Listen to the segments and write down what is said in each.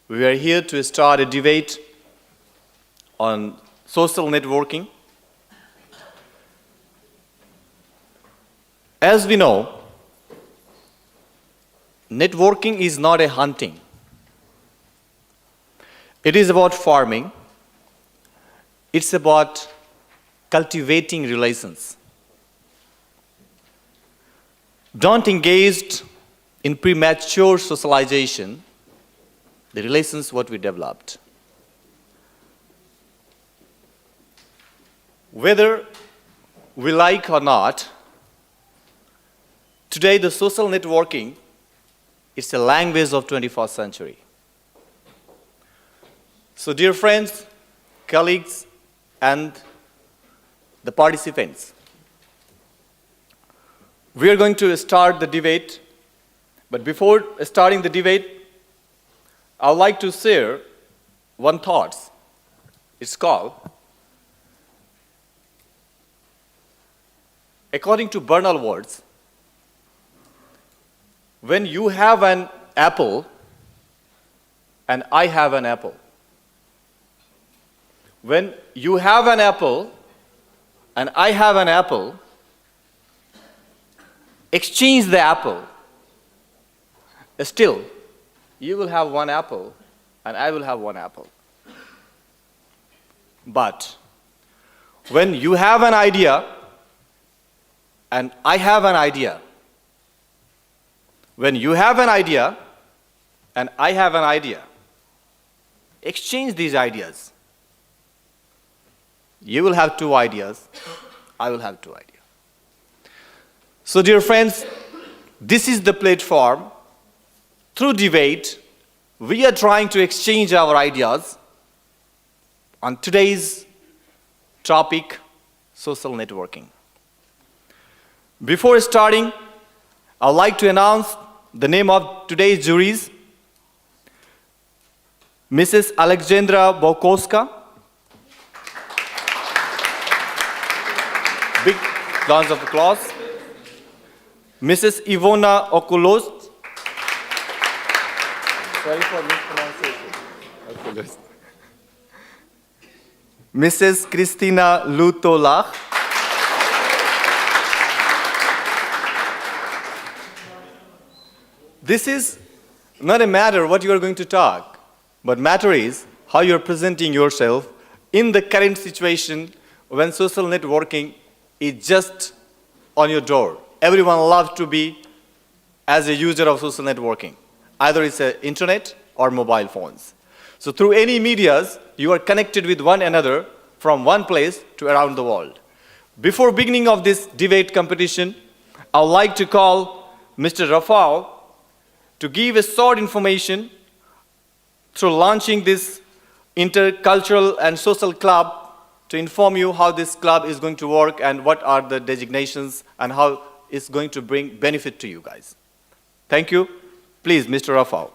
We are here to start a debate on social networking. As we know, networking is not a hunting. It is about farming. It's about cultivating relations. Don't engage in premature socialization, the relations what we developed. Whether we like or not, today the social networking is a language of 21st century. So dear friends, colleagues, and the participants, we are going to start the debate, but before starting the debate, I would like to share one thought. It's called, according to Bernal words, when you have an apple and I have an apple. When you have an apple and I have an apple, exchange the apple. Still, you will have one apple and I will have one apple. But when you have an idea and I have an idea, when you have an idea and I have an idea, exchange these ideas. You will have two ideas, I will have two ideas. So dear friends, this is the platform. Through debate, we are trying to exchange our ideas on today's topic, social networking. Before starting, I would like to announce the name of today's juries. Mrs. Alexandra Bokowska. Big round of applause. Mrs. Ivona Okulos. Sorry for mispronunciation. Mrs. Christina Lutolach. This is not a matter what you are going to talk, but matter is how you are presenting yourself in the current situation when social networking is just on your door. Everyone loves to be as a user of social networking. Either it's internet or mobile phones. So through any medias, you are connected with one another from one place to around the world. Before beginning of this debate competition, I would like to call Mr. Thao to give a short information through launching this Intercultural and Social Club to inform you how this club is going to work and what are the designations and how it's going to bring benefit to you guys. Thank you. Please, Mr. Thao.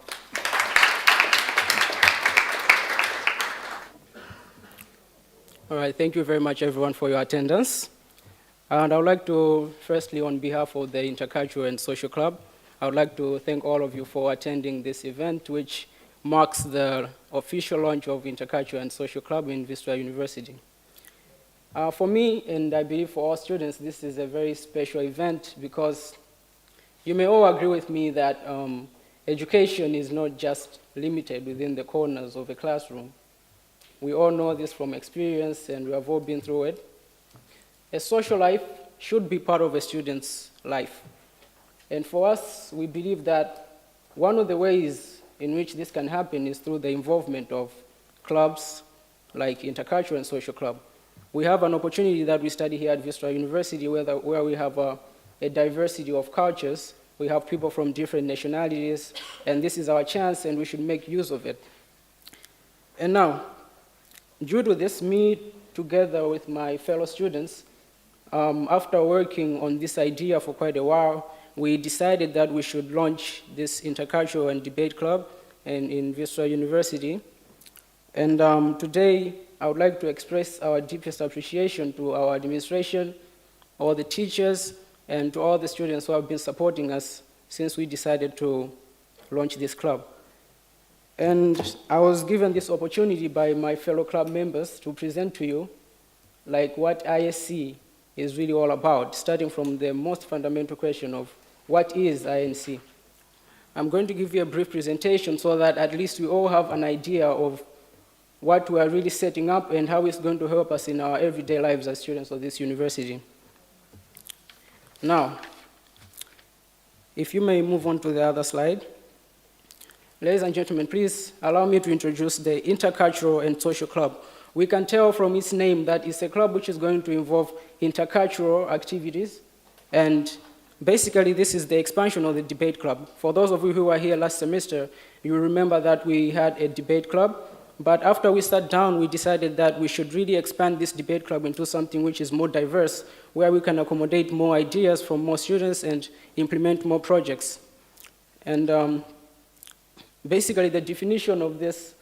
All right, thank you very much, everyone, for your attendance. And I would like to, firstly, on behalf of the Intercultural and Social Club, I would like to thank all of you for attending this event, which marks the official launch of Intercultural and Social Club in Vistula University. For me, and I believe for all students, this is a very special event because you may all agree with me that education is not just limited within the corners of a classroom. We all know this from experience, and we have all been through it. A social life should be part of a student's life. And for us, we believe that one of the ways in which this can happen is through the involvement of clubs like Intercultural and Social Club. We have an opportunity that we study here at Vistula University where we have a diversity of cultures. We have people from different nationalities, and this is our chance, and we should make use of it. And now, due to this, me, together with my fellow students, after working on this idea for quite a while, we decided that we should launch this Intercultural and Debate Club in Vistula University. And today, I would like to express our deepest appreciation to our administration, all the teachers, and to all the students who have been supporting us since we decided to launch this club. And I was given this opportunity by my fellow club members to present to you like what ISC is really all about, starting from the most fundamental question of what is INC. I'm going to give you a brief presentation so that at least we all have an idea of what we are really setting up and how it's going to help us in our everyday lives as students of this university. Now, if you may move on to the other slide. Ladies and gentlemen, please allow me to introduce the Intercultural and Social Club. We can tell from its name that it's a club which is going to involve intercultural activities, and basically this is the expansion of the debate club. For those of you who were here last semester, you remember that we had a debate club, but after we sat down, we decided that we should really expand this debate club into something which is more diverse, where we can accommodate more ideas from more students and implement more projects. And basically, the definition of this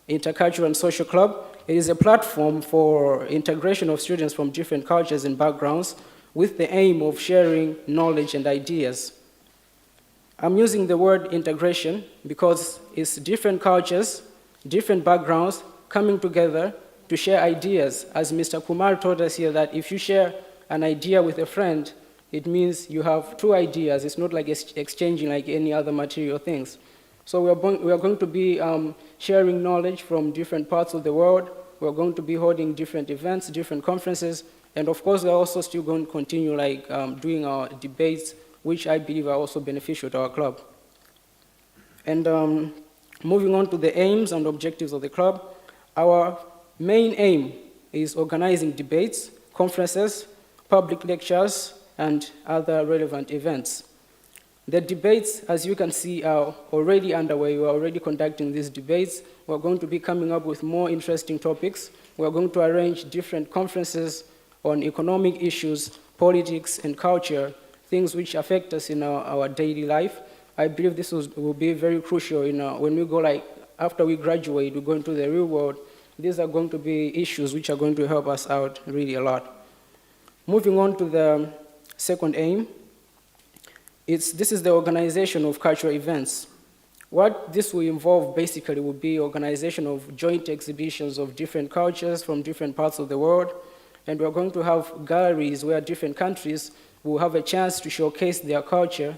Intercultural and Social Club is a platform for integration of students from different cultures and backgrounds with the aim of sharing knowledge and ideas. I'm using the word integration because it's different cultures, different backgrounds coming together to share ideas. As Mr. Kumar told us here, that if you share an idea with a friend, it means you have two ideas. It's not like exchanging like any other material things. So we are going to be sharing knowledge from different parts of the world. We're going to be holding different events, different conferences, and of course, we're also still going to continue like doing our debates, which I believe are also beneficial to our club. And moving on to the aims and objectives of the club, our main aim is organizing debates, conferences, public lectures, and other relevant events. The debates, as you can see, are already underway. We are already conducting these debates. We're going to be coming up with more interesting topics. We're going to arrange different conferences on economic issues, politics, and culture, things which affect us in our daily life. I believe this will be very crucial when we go, like, after we graduate, we go into the real world. These are going to be issues which are going to help us out really a lot. Moving on to the second aim, this is the organization of cultural events. What this will involve basically will be organization of joint exhibitions of different cultures from different parts of the world, and we're going to have galleries where different countries will have a chance to showcase their culture,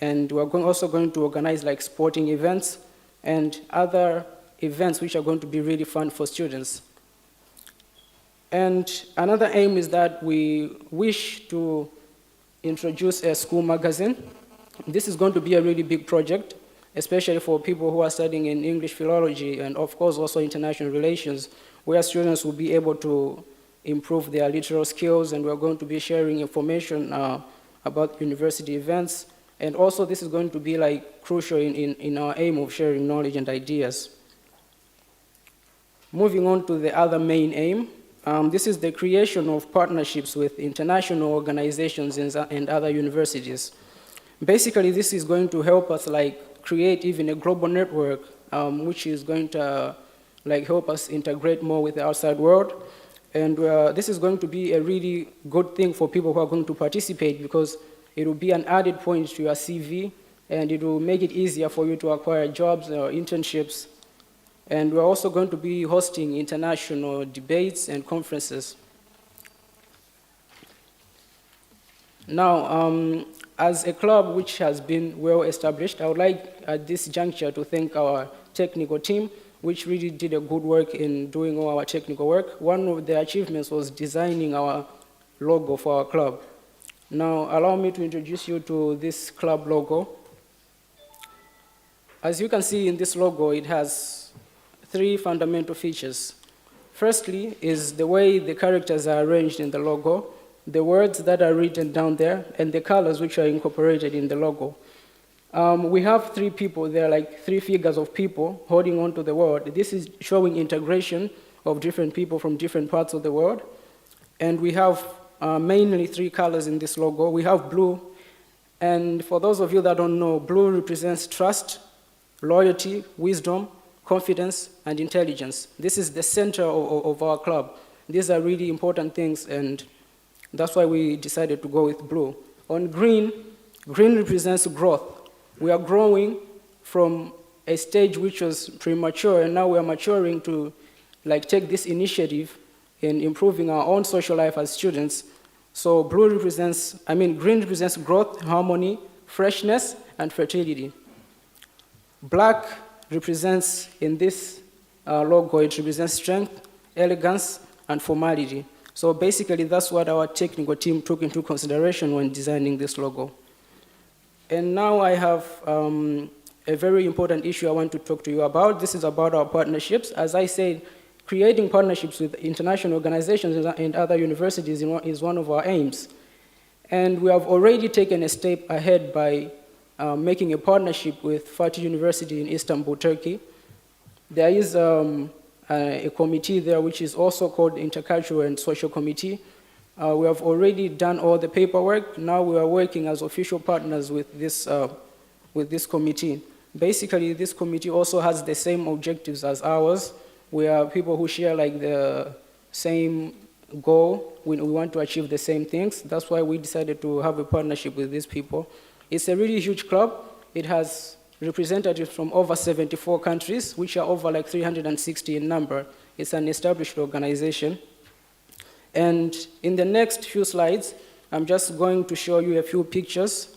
and we're also going to organize like sporting events and other events which are going to be really fun for students. And another aim is that we wish to introduce a school magazine. This is going to be a really big project, especially for people who are studying in English philology and of course also international relations, where students will be able to improve their literal skills, and we're going to be sharing information about university events. And also this is going to be like crucial in our aim of sharing knowledge and ideas. Moving on to the other main aim, this is the creation of partnerships with international organizations and other universities. Basically, this is going to help us like create even a global network, which is going to like help us integrate more with the outside world. And this is going to be a really good thing for people who are going to participate, because it will be an added point to your CV, and it will make it easier for you to acquire jobs or internships. And we're also going to be hosting international debates and conferences. Now, as a club which has been well established, I would like at this juncture to thank our technical team, which really did a good work in doing all our technical work. One of the achievements was designing our logo for our club. Now, allow me to introduce you to this club logo. As you can see in this logo, it has three fundamental features. Firstly is the way the characters are arranged in the logo, the words that are written down there, and the colors which are incorporated in the logo. We have three people there, like three figures of people holding on to the world. This is showing integration of different people from different parts of the world. And we have mainly three colors in this logo. We have blue, and for those of you that don't know, blue represents trust, loyalty, wisdom, confidence, and intelligence. This is the center of our club. These are really important things, and that's why we decided to go with blue. On green, green represents growth. We are growing from a stage which was premature, and now we are maturing to like take this initiative in improving our own social life as students. So green represents growth, harmony, freshness, and fertility. Black represents, in this logo, it represents strength, elegance, and formality. So basically, that's what our technical team took into consideration when designing this logo. And now I have a very important issue I want to talk to you about. This is about our partnerships. As I said, creating partnerships with international organizations and other universities is one of our aims. And we have already taken a step ahead by making a partnership with Fatih University in Istanbul, Turkey. There is a committee there which is also called Intercultural and Social Committee. We have already done all the paperwork. Now we are working as official partners with this committee. Basically, this committee also has the same objectives as ours. We are people who share like the same goal. We want to achieve the same things. That's why we decided to have a partnership with these people. It's a really huge club. It has representatives from over 74 countries, which are over like 360 in number. It's an established organization. And in the next few slides, I'm just going to show you a few pictures.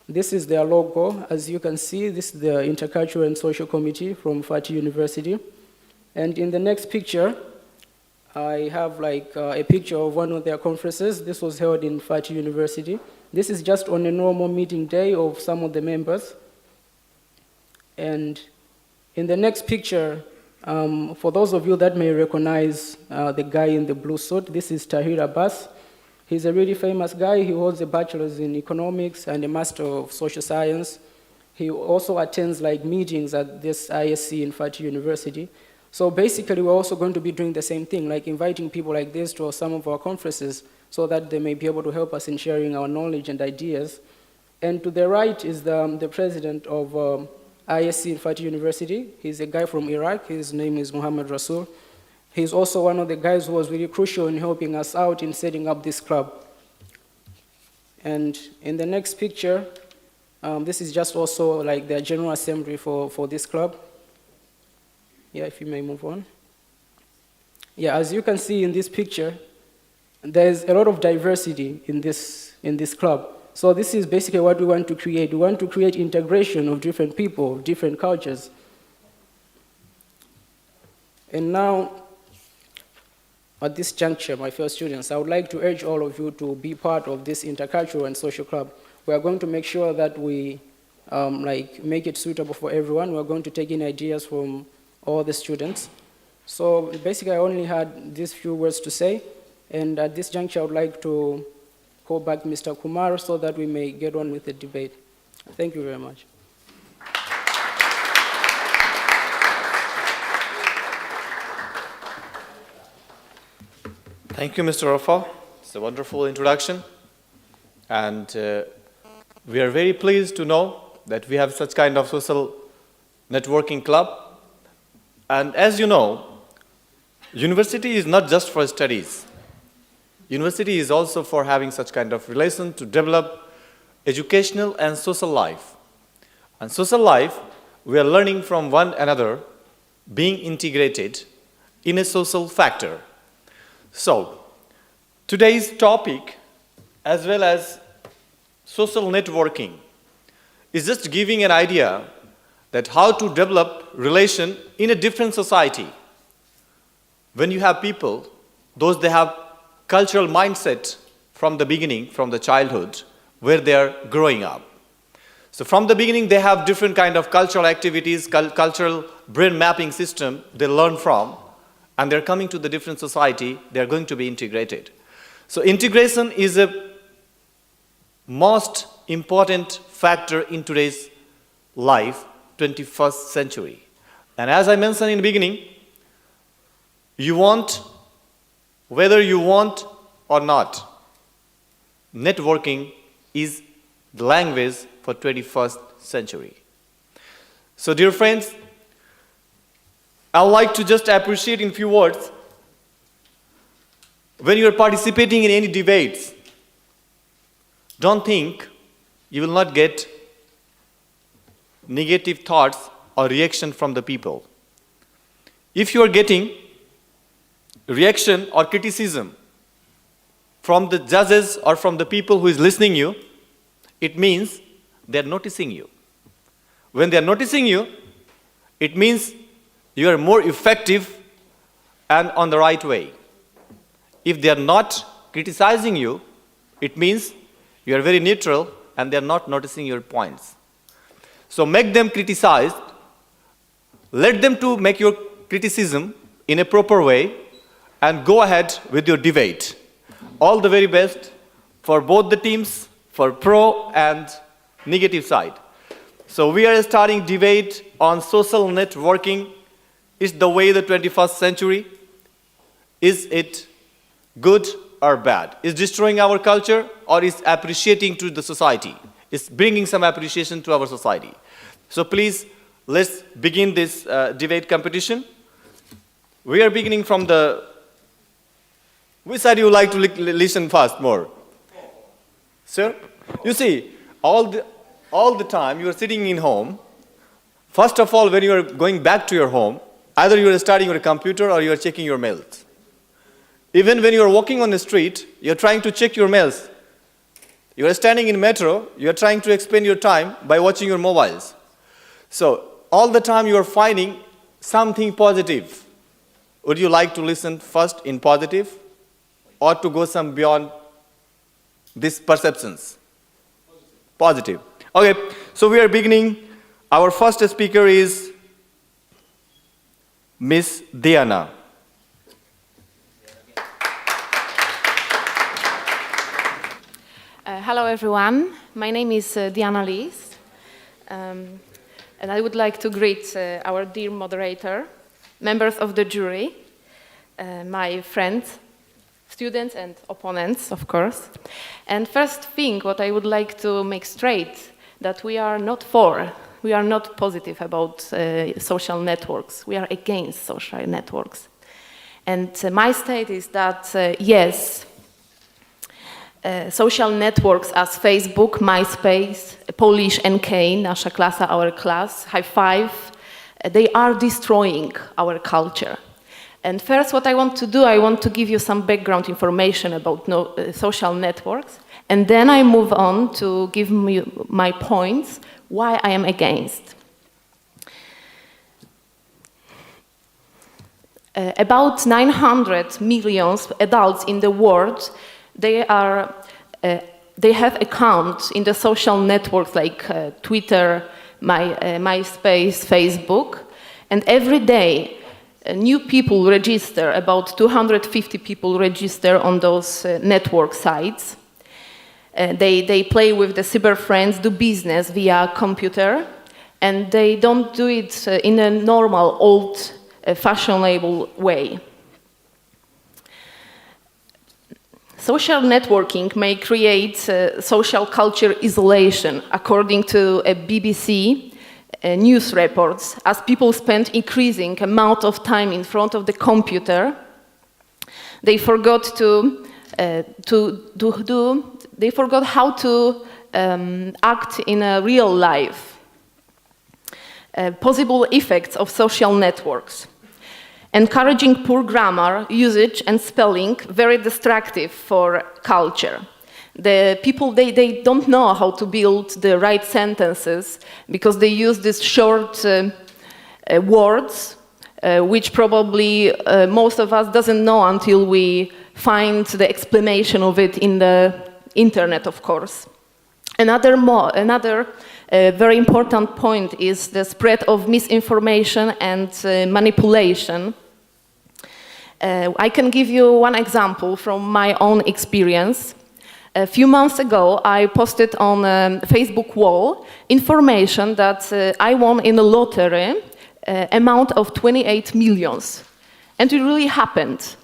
This is their logo. As you can see, this is the Intercultural and Social Committee from Fatih University. And in the next picture, I have like a picture of one of their conferences. This was held in Fatih University. This is just on a normal meeting day of some of the members. And in the next picture, for those of you that may recognize the guy in the blue suit, this is Tahir Abbas. He's a really famous guy. He holds a bachelor's in economics and a master of social science. He also attends like meetings at this ISC in Fatih University. So basically, we're also going to be doing the same thing, like inviting people like this to some of our conferences so that they may be able to help us in sharing our knowledge and ideas. And to the right is the president of ISC in Fatih University. He's a guy from Iraq. His name is Muhammad Rasul. He's also one of the guys who was really crucial in helping us out in setting up this club. And in the next picture, this is just also like the general assembly for this club. Yeah, if you may move on. Yeah, as you can see in this picture, there's a lot of diversity in this club. So this is basically what we want to create. We want to create integration of different people, of different cultures. And now, at this juncture, my fellow students, I would like to urge all of you to be part of this Intercultural and Social Club. We are going to make sure that we make it suitable for everyone. We are going to take in ideas from all the students. So basically, I only had these few words to say. And at this juncture, I would like to call back Mr. Kumar so that we may get on with the debate. Thank you very much. Thank you, Mr. Rafa. It's a wonderful introduction. And we are very pleased to know that we have such kind of social networking club. And as you know, university is not just for studies. University is also for having such kind of relation to develop educational and social life. And social life, we are learning from one another, being integrated in a social factor. So, today's topic, as well as social networking, is just giving an idea that how to develop relation in a different society. When you have people, those they have cultural mindset from the beginning, from the childhood, where they are growing up. So from the beginning, they have different kind of cultural activities, cultural brain mapping system they learn from, and they're coming to the different society, they're going to be integrated. So integration is a most important factor in today's life, 21st century. And as I mentioned in the beginning, whether you want or not, networking is the language for 21st century. So dear friends, I would like to just appreciate in few words, when you are participating in any debates, don't think you will not get negative thoughts or reaction from the people. If you are getting reaction or criticism from the judges or from the people who is listening you, it means they are noticing you. When they are noticing you, it means you are more effective and on the right way. If they are not criticizing you, it means you are very neutral and they are not noticing your points. So make them criticize, let them to make your criticism in a proper way and go ahead with your debate. All the very best for both the teams, for pro and negative side. So we are starting debate on social networking. Is the way the 21st century? Is it good or bad? Is destroying our culture or is appreciating to the society? Is bringing some appreciation to our society? So please, let's begin this debate competition. We are beginning from the... Which side you would like to listen first more? Sir? You see, all the time you are sitting in home. First of all, when you are going back to your home, either you are starting your computer or you are checking your mails. Even when you are walking on the street, you are trying to check your mails. You are standing in metro, you are trying to expend your time by watching your mobiles. So, all the time you are finding something positive. Would you like to listen first in positive or to go some beyond these perceptions? Positive. Okay, so we are beginning. Our first speaker is Miss Diana. Hello everyone, my name is Diana Lis, and I would like to greet our dear moderator, members of the jury, my friends, students and opponents, of course. And first thing, what I would like to make straight, that we are not positive about social networks. We are against social networks. And my state is that, yes, social networks as Facebook, MySpace, Polish NK, nasza klasa, our class, High Five, they are destroying our culture. And first what I want to do, I want to give you some background information about social networks, and then I move on to give me my points why I am against. About 900 million adults in the world, they have accounts in the social networks like Twitter, MySpace, Facebook, and every day new people register, about 250 people register on those network sites. They play with the cyber friends, do business via computer, and they don't do it in a normal, old, fashionable way. Social networking may create social culture isolation, according to a BBC news reports, as people spend increasing amount of time in front of the computer. They forgot they forgot how to act in a real life. Possible effects of social networks. Encouraging poor grammar, usage and spelling, very destructive for culture. The people, they don't know how to build the right sentences because they use these short words, which probably most of us doesn't know until we find the explanation of it in the internet, of course. Another very important point is the spread of misinformation and manipulation. I can give you one example from my own experience. A few months ago, I posted on a Facebook wall information that I won in a lottery amount of 28 millions. And it really happened.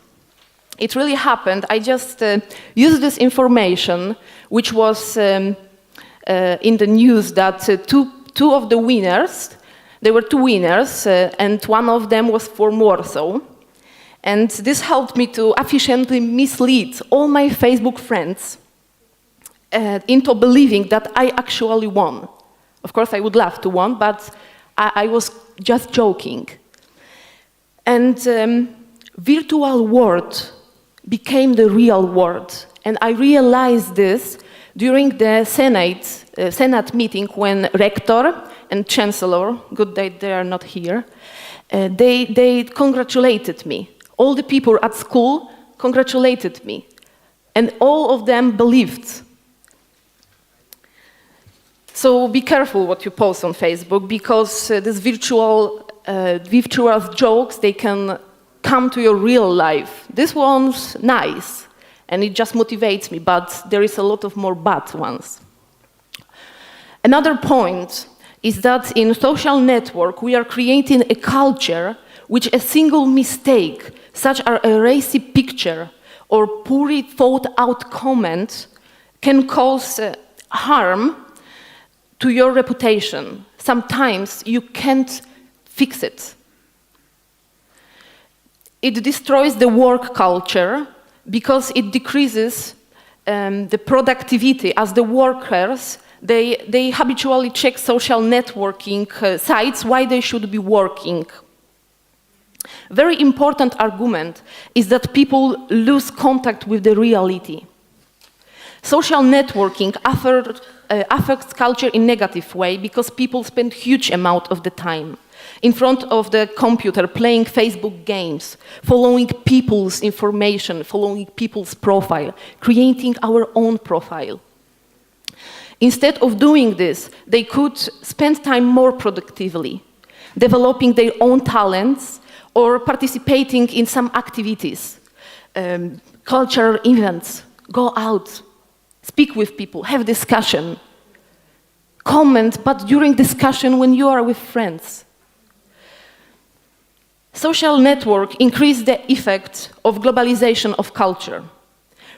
It really happened. I just used this information, which was in the news that two of the winners, there were two winners, and one of them was from Warsaw. And this helped me to efficiently mislead all my Facebook friends into believing that I actually won. Of course, I would love to want, but I was just joking. And virtual world became the real world. And I realized this during the Senate meeting when rector and chancellor, good that they are not here, they congratulated me. All the people at school congratulated me. And all of them believed. So be careful what you post on Facebook, because these virtual jokes, they can come to your real life. This one's nice, and it just motivates me, but there is a lot of more bad ones. Another point is that in social network, we are creating a culture which a single mistake, such as a racy picture or poorly thought out comment, can cause harm to your reputation. Sometimes you can't fix it. It destroys the work culture because it decreases the productivity, as the workers, they habitually check social networking sites why they should be working. Very important argument is that people lose contact with the reality. Social networking affects culture in negative way because people spend huge amount of the time in front of the computer playing Facebook games, following people's information, following people's profile, creating our own profile. Instead of doing this, they could spend time more productively, developing their own talents or participating in some activities, cultural events, go out, speak with people, have discussion, comment, but during discussion when you are with friends. Social network increase the effect of globalization of culture,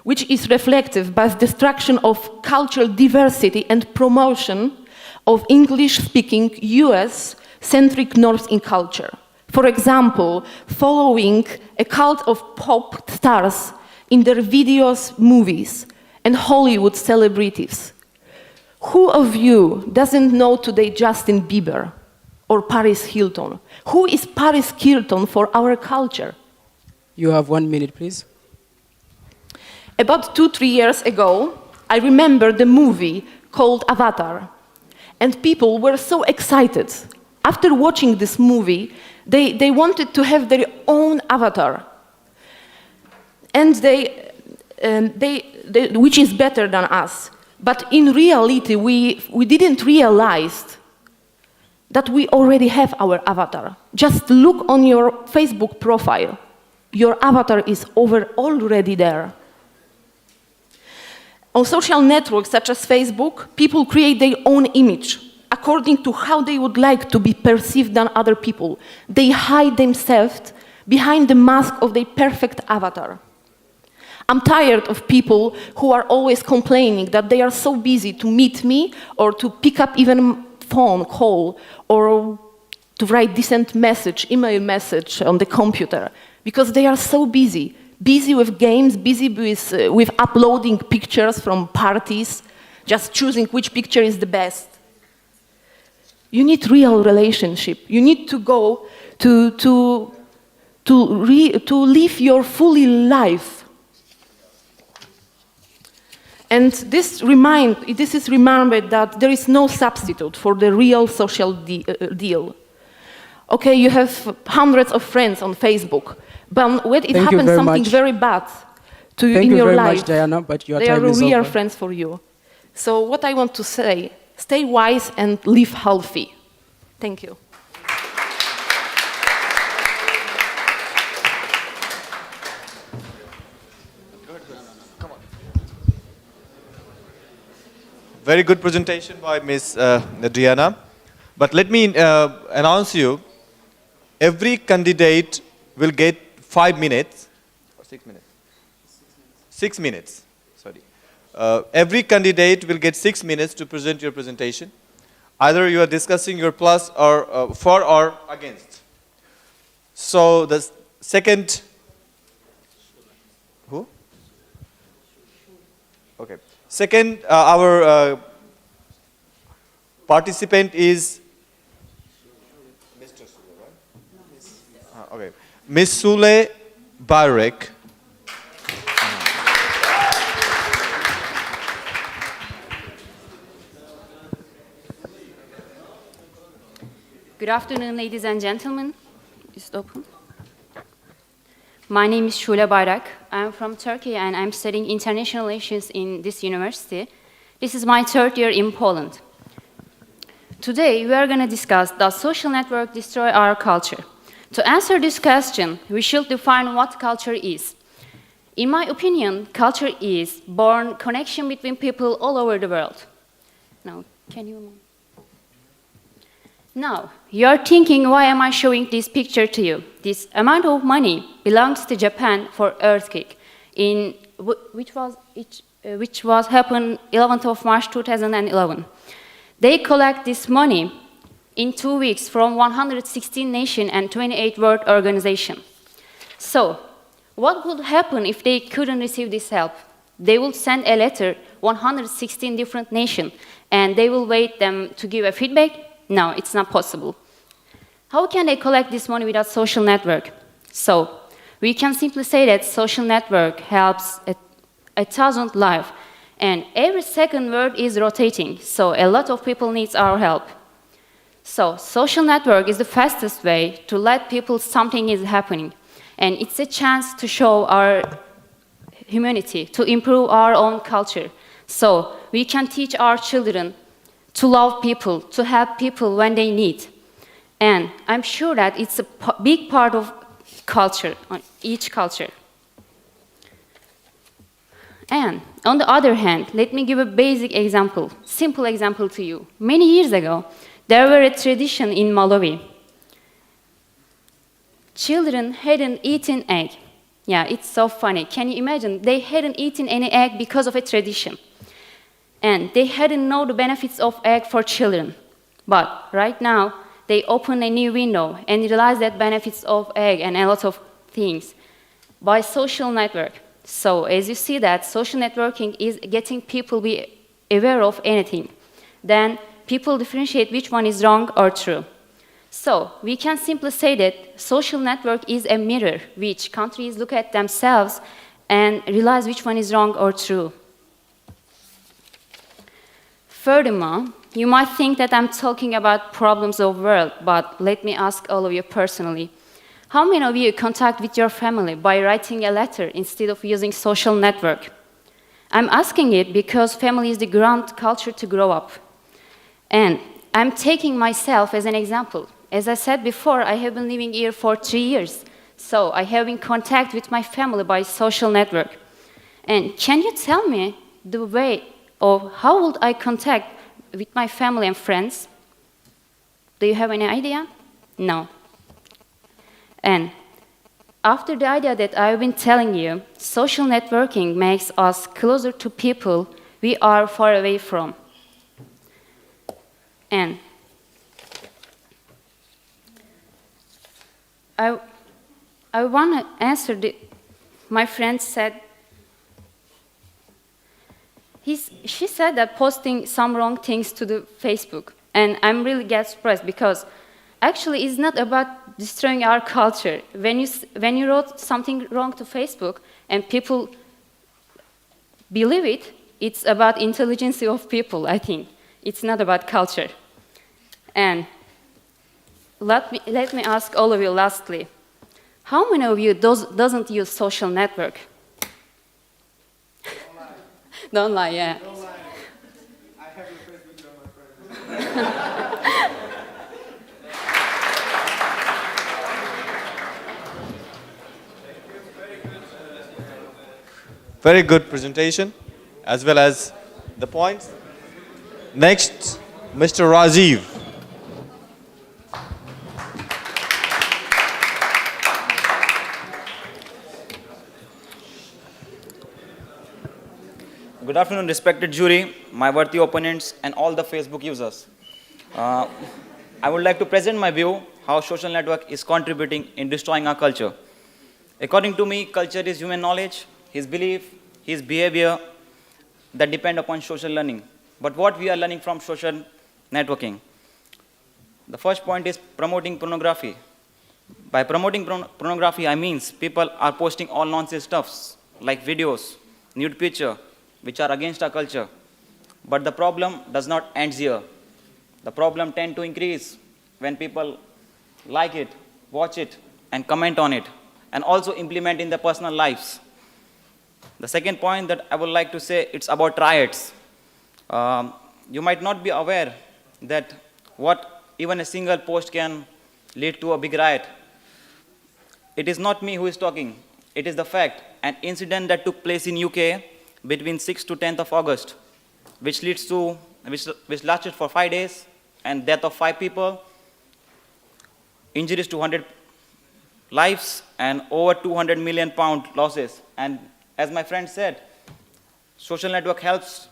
which is reflective by destruction of cultural diversity and promotion of English-speaking US-centric norms in culture. For example, following a cult of pop stars in their videos, movies, and Hollywood celebrities. Who of you doesn't know today Justin Bieber or Paris Hilton? Who is Paris Hilton for our culture? You have 1 minute, please. About 2-3 years ago, I remember the movie called Avatar. And people were so excited. After watching this movie, they wanted to have their own avatar. And which is better than us. But in reality, we didn't realize that we already have our avatar. Just look on your Facebook profile. Your avatar is already there. On social networks such as Facebook, people create their own image according to how they would like to be perceived than other people. They hide themselves behind the mask of their perfect avatar. I'm tired of people who are always complaining that they are so busy to meet me or to pick up even phone call or to write decent message, email message on the computer, because they are so busy with games, busy with uploading pictures from parties, just choosing which picture is the best. You need real relationship. You need to go to live your fully life. And this is remembered that there is no substitute for the real social deal. Okay, you have hundreds of friends on Facebook, but when it happens something very bad to you in your life, thank you very much, Diana, but your time is over. They are real friends for you. So what I want to say, stay wise and live healthy. Thank you. Very good presentation by Ms. Diana. But let me announce you, every candidate will get 5 minutes, or 6 minutes? 6 minutes, sorry. Every candidate will get 6 minutes to present your presentation. Either you are discussing your plus or for or against. So the second, who? Okay. Second, our Participant is okay. Miss Sule Barek. Good afternoon, ladies and gentlemen. Is it open? My name is Sheila Bayrak. I'm from Turkey and I'm studying international relations in this university. This is my third year in Poland. Today, we are going to discuss, does social network destroy our culture? To answer this question, we should define what culture is. In my opinion, culture is born connection between people all over the world. Now, can you... Now, you're thinking, why am I showing this picture to you? This amount of money belongs to Japan for earthquake, which was happened 11th of March 2011. They collect this money in 2 weeks from 116 nations and 28 world organizations. So, what would happen if they couldn't receive this help? They will send a letter, 116 different nations, and they will wait them to give a feedback. No, it's not possible. How can they collect this money without social network? So, we can simply say that social network helps 1,000 lives, and every second world is rotating, so a lot of people need our help. So, social network is the fastest way to let people something is happening, and it's a chance to show our humanity, to improve our own culture. So, we can teach our children to love people, to help people when they need. And I'm sure that it's a big part of culture, on each culture. And on the other hand, let me give a basic example, simple example to you. Many years ago, there were a tradition in Malawi. Children hadn't eaten egg. Yeah, it's so funny. Can you imagine? They hadn't eaten any egg because of a tradition. And they hadn't known the benefits of egg for children. But right now, they open a new window and realize that benefits of egg and a lot of things by social network. So as you see that social networking is getting people be aware of anything. Then people differentiate which one is wrong or true. So we can simply say that social network is a mirror which countries look at themselves and realize which one is wrong or true. Furthermore, you might think that I'm talking about problems of the world, but let me ask all of you personally. How many of you contact with your family by writing a letter instead of using social network? I'm asking it because family is the ground culture to grow up. And I'm taking myself as an example. As I said before, I have been living here for 3 years. So I have in contact with my family by social network. And can you tell me the way of how would I contact with my family and friends? Do you have any idea? No. And after the idea that I've been telling you, social networking makes us closer to people we are far away from. And I want to answer my friend said, she said that posting some wrong things to the Facebook, and I'm really get surprised because actually it's not about destroying our culture. When you wrote something wrong to Facebook and people believe it, it's about intelligence of people, I think. It's not about culture. And let me ask all of you lastly, how many of you doesn't use social network? Don't lie, yeah. Don't lie. I have your Facebook, you're my friend. Very good presentation, as well as the points. Next, Mr. Rajiv. Good afternoon, respected jury, my worthy opponents, and all the Facebook users. I would like to present my view how social network is contributing in destroying our culture. According to me, culture is human knowledge, his belief, his behavior that depend upon social learning. But what we are learning from social networking. The first point is promoting pornography. By promoting pornography, I mean people are posting all nonsense stuffs like videos, nude picture, which are against our culture. But the problem does not end here. The problem tends to increase when people like it, watch it, and comment on it, and also implement in their personal lives. The second point that I would like to say, it's about riots. You might not be aware that what even a single post can lead to a big riot. It is not me who is talking. It is the fact, an incident that took place in UK between 6th to 10th of August, which lasted for 5 days, and death of 5 people, injuries to 100 lives, and over 200 million pound losses. And as my friend said, social network helps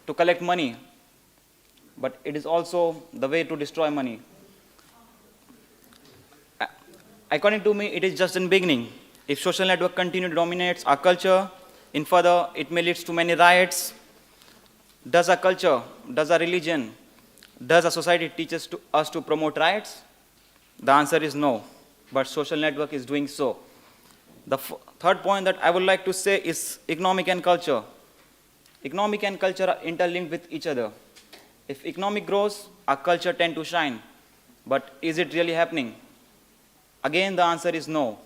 to collect money, but it is also the way to destroy money. According to me, it is just in beginning. If social network continue to dominate our culture, in further, it may lead to many riots. Does our culture, does our religion, does our society teach us to promote riots? The answer is no, but social network is doing so. The third point that I would like to say is economic and culture. Economic and culture are interlinked with each other. If economic grows, our culture tends to shine. But is it really happening? Again, the answer is no.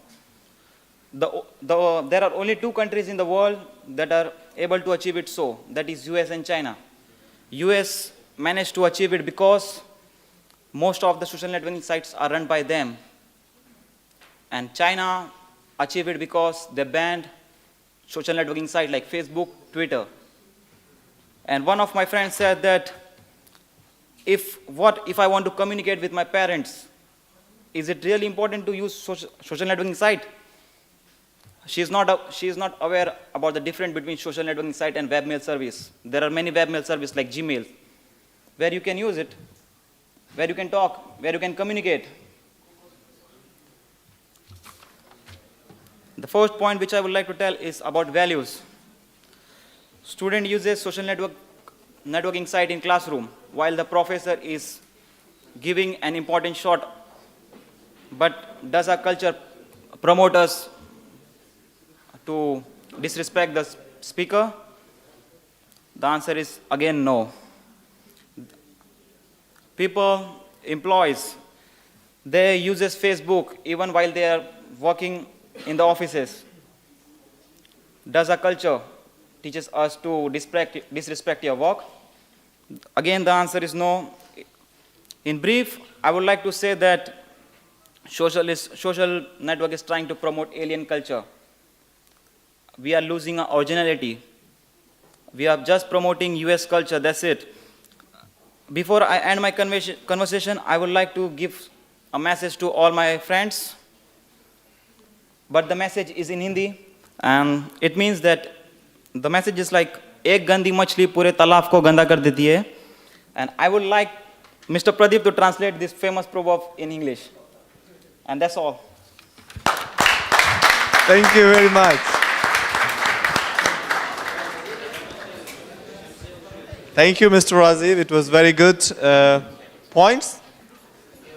There are only 2 countries in the world that are able to achieve it so, that is US and China. US managed to achieve it because most of the social networking sites are run by them. And China achieved it because they banned social networking sites like Facebook, Twitter. And one of my friends said that if I want to communicate with my parents, is it really important to use social networking site? She is not aware about the difference between social networking site and webmail service. There are many webmail services like Gmail, where you can use it, where you can talk, where you can communicate. The first point which I would like to tell is about values. Student uses social networking site in classroom while the professor is giving an important shot. But does our culture promote us to disrespect the speaker? The answer is again no. People, employees, they use Facebook even while they are working in the offices. Does our culture teaches us to disrespect your work? Again, the answer is no. In brief, I would like to say that social network is trying to promote alien culture. We are losing our originality. We are just promoting US culture, that's it. Before I end my conversation, I would like to give a message to all my friends. But the message is in Hindi, and it means that the message is like, एक गंदी मछली पूरे तालाब को गंदा कर देती है. And I would like Mr. Pradeep to translate this famous proverb in English. And that's all. Thank you very much. Thank you, Mr. Raziv. It was very good points.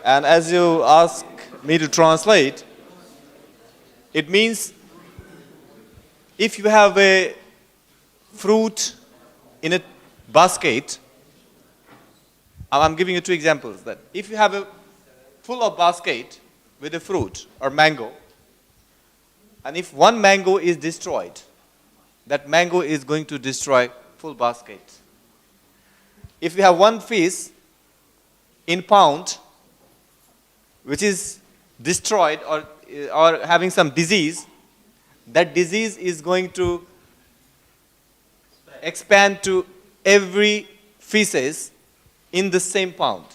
And as you ask me to translate, it means if you have a fruit in a basket, I'm giving you 2 examples. That if you have a full of basket with a fruit or mango, and if one mango is destroyed, that mango is going to destroy full basket. If you have one fish in pound, which is destroyed or having some disease, that disease is going to expand to every feces in the same pound.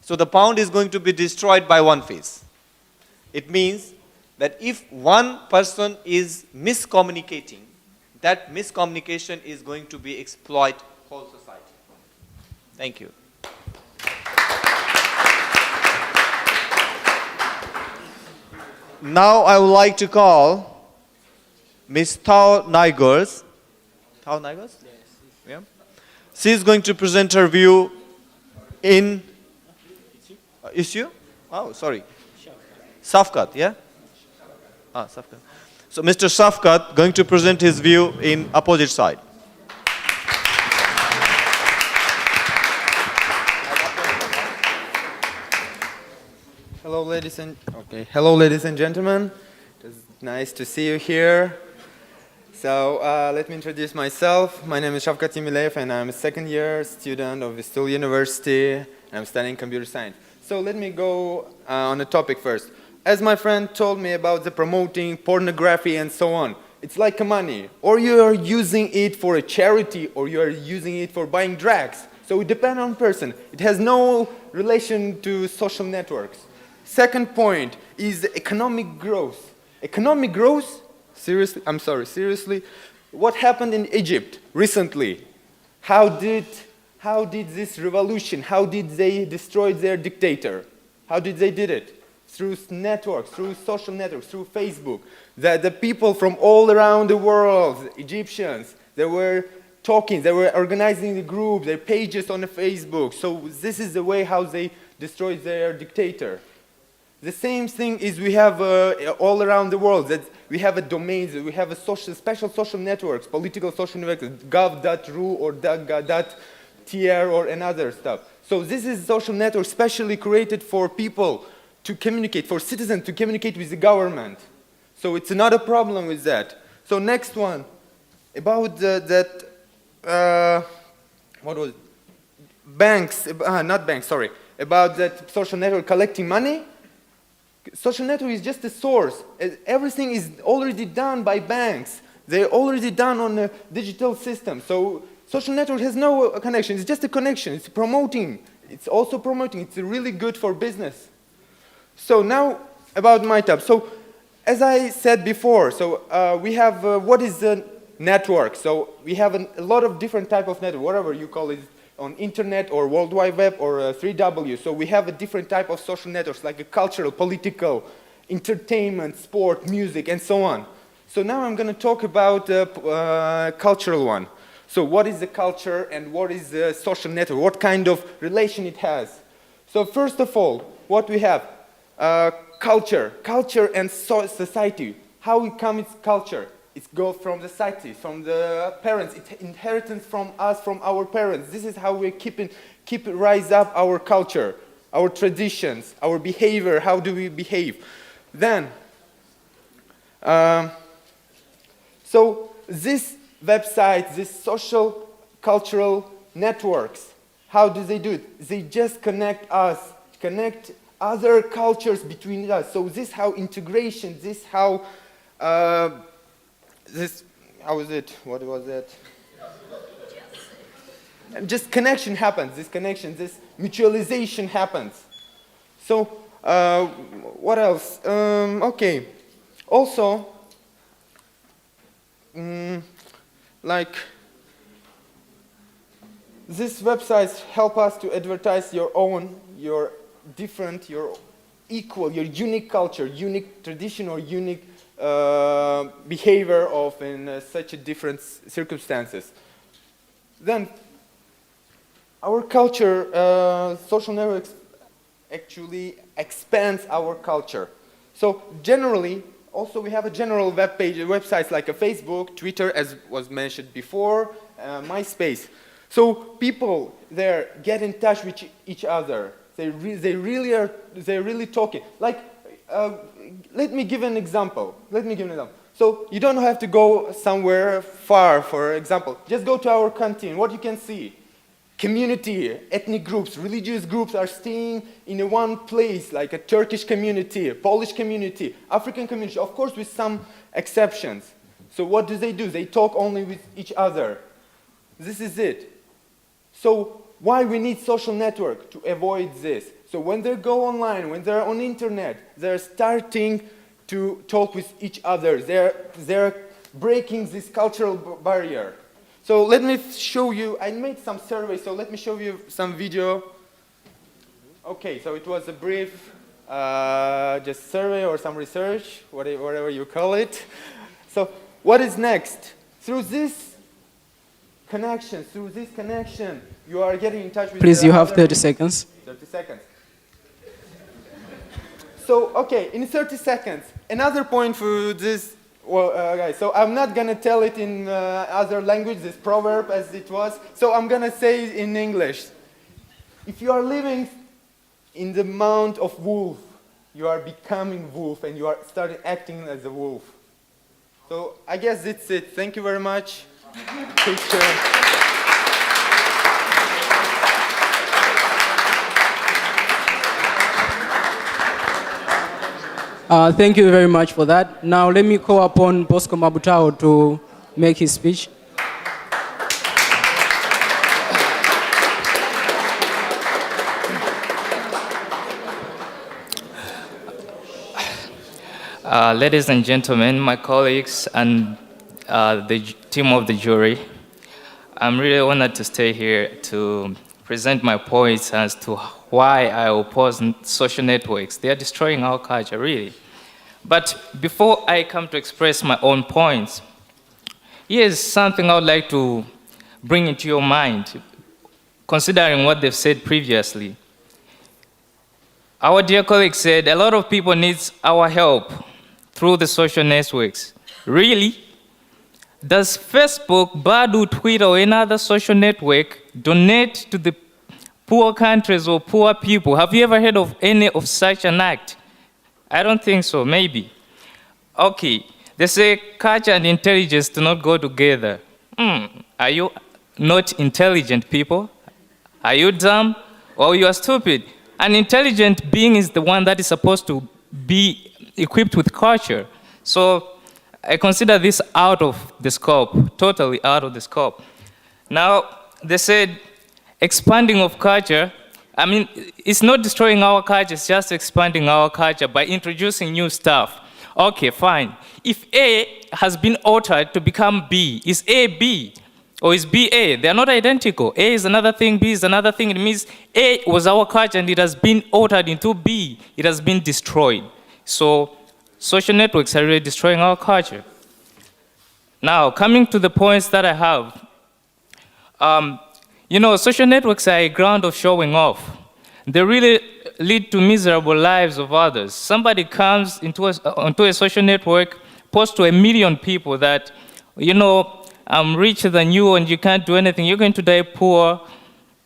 So the pound is going to be destroyed by one fish. It means that if one person is miscommunicating, that miscommunication is going to be exploit whole society. Thank you. Now I would like to call Ms. Thao Naigurs. Thao Naigurs? Yes. Yeah. She is going to present her view in issue? Oh, sorry. Safkat, yeah? Ah, Safkat. So Mr. Safkat going to present his view in opposite side. Hello, ladies and gentlemen. It's nice to see you here. So let me introduce myself. My name is Shavkat Yemilev, and I'm a second-year student of Vistula University, and I'm studying computer science. So let me go on the topic first. As my friend told me about the promoting pornography and so on, it's like money. Or you are using it for a charity, or you are using it for buying drugs. So it depends on person. It has no relation to social networks. Second point is economic growth. Economic growth, seriously, what happened in Egypt recently? How did this revolution, how did they destroy their dictator? How did they did it? Through networks, through social networks, through Facebook. The people from all around the world, Egyptians, they were talking, they were organizing the group, their pages on the Facebook. So this is the way how they destroyed their dictator. The same thing is we have all around the world, that we have a domains, we have a special social networks, political social networks, gov.ru or .tr or another stuff. So this is social network specially created for people to communicate, for citizens to communicate with the government. So it's not a problem with that. So next one, about what was it? Banks, not banks, sorry, about that social network collecting money. Social network is just a source. Everything is already done by banks. They're already done on a digital system. So social network has no connection. It's just a connection. It's promoting. It's also promoting. It's really good for business. So now about my tab. So as I said before, so we have what is a network? So we have a lot of different type of network, whatever you call it, on internet or World Wide Web or 3W. So we have a different type of social networks like a cultural, political, entertainment, sport, music, and so on. So now I'm going to talk about cultural one. So what is the culture and what is the social network? What kind of relation it has? So first of all, what we have? Culture and society. How it comes culture? It goes from the society, from the parents. It's inheritance from us, from our parents. This is how we keep rise up our culture, our traditions, our behavior. How do we behave? Then, so this website, this social cultural networks, how do they do it? They just connect us, connect other cultures between us. So this how integration, this how how was it? What was it? Just connection happens, this connection, this mutualization happens. So, what else? Okay. Also, like, these websites help us to advertise your own, your different, your equal, your unique culture, unique tradition, or unique behavior of in such a different circumstances. Then our culture, social networks actually expands our culture. So generally, also we have a general web page, websites like a Facebook, Twitter, as was mentioned before, MySpace. So people there get in touch with each other. They're really talking. Like, let me give an example. So you don't have to go somewhere far, for example. Just go to our canteen. What you can see? Community, ethnic groups, religious groups are staying in one place, like a Turkish community, a Polish community, African community, of course with some exceptions. So what do? They talk only with each other. This is it. So why we need social network? To avoid this. So when they go online, when they're on internet, they're starting to talk with each other. They're breaking this cultural barrier. So let me show you, I made some surveys, so let me show you some video. Okay, so it was a brief just survey or some research, whatever you call it. So what is next? Through this connection, through this connection, you are getting in touch with Please, the you have other 30 people. seconds. 30 seconds. So, okay, in 30 seconds, another point for this, well, guys, so I'm not gonna tell it in other language, this proverb as it was, so I'm gonna say it in English. If you are living in the mount of wolf, you are becoming wolf and you are starting acting as a wolf. So I guess that's it. Thank you very much. Picture. Thank you very much for that. Now let me call upon Bosco Mabutao to make his speech. Ladies and gentlemen, my colleagues and the team of the jury, I'm really honored to stay here to present my points as to why I oppose social networks. They are destroying our culture, really. But before I come to express my own points, here's something I would like to bring into your mind, considering what they've said previously. Our dear colleague said a lot of people need our help through the social networks. Really? Does Facebook, Badu, Twitter, or any other social network donate to the poor countries or poor people? Have you ever heard of any of such an act? I don't think so, maybe. Okay, they say culture and intelligence do not go together. Are you not intelligent people? Are you dumb or you are stupid? An intelligent being is the one that is supposed to be equipped with culture. So I consider this out of the scope, totally out of the scope. Now, they said expanding of culture, I mean, it's not destroying our culture, it's just expanding our culture by introducing new stuff. Okay, fine. If A has been altered to become B, is A B? Or is B A? They are not identical. A is another thing, B is another thing. It means A was our culture and it has been altered into B. It has been destroyed. So social networks are really destroying our culture. Now, coming to the points that I have. Social networks are a ground of showing off. They really lead to miserable lives of others. Somebody comes onto a social network, posts to 1 million people that, I'm richer than you and you can't do anything. You're going to die poor.